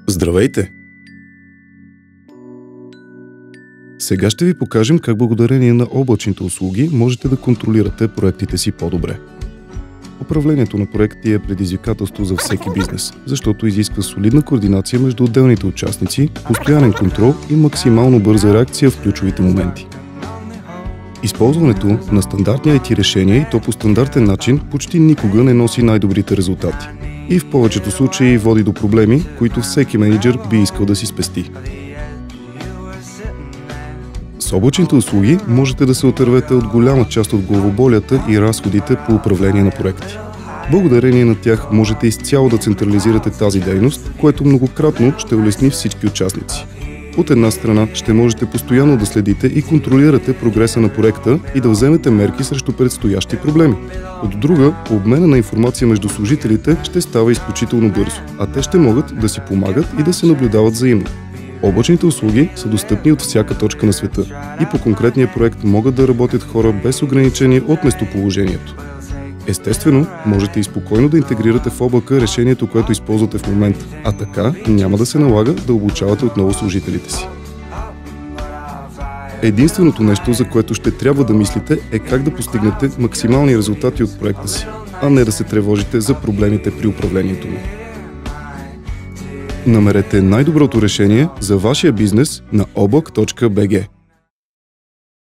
Здравейте! Сега ще ви покажем как благодарение на облачните услуги можете да контролирате проектите си по-добре. Управлението на проекти е предизвикателство за всеки бизнес, защото изисква солидна координация между отделните участници, постоянен контрол и максимално бърза реакция в ключовите моменти. Използването на стандартни IT решения и то по стандартен начин почти никога не носи най-добрите резултати. И в повечето случаи води до проблеми, които всеки мениджър би искал да си спести. С облачните услуги можете да се отървете от голяма част от главоболията и разходите по управление на проекти. Благодарение на тях можете изцяло да централизирате тази дейност, което многократно ще улесни всички участници. От една страна ще можете постоянно да следите и контролирате прогреса на проекта и да вземете мерки срещу предстоящи проблеми. От друга, обмена на информация между служителите ще става изключително бързо, а те ще могат да си помагат и да се наблюдават взаимно. Облачните услуги са достъпни от всяка точка на света и по конкретния проект могат да работят хора без ограничение от местоположението. Естествено, можете и спокойно да интегрирате в облака решението, което използвате в момента, а така няма да се налага да обучавате отново служителите си. Единственото нещо, за което ще трябва да мислите, е как да постигнете максимални резултати от проекта си, а не да се тревожите за проблемите при управлението му. Намерете най-доброто решение за вашия бизнес на oblak.bg.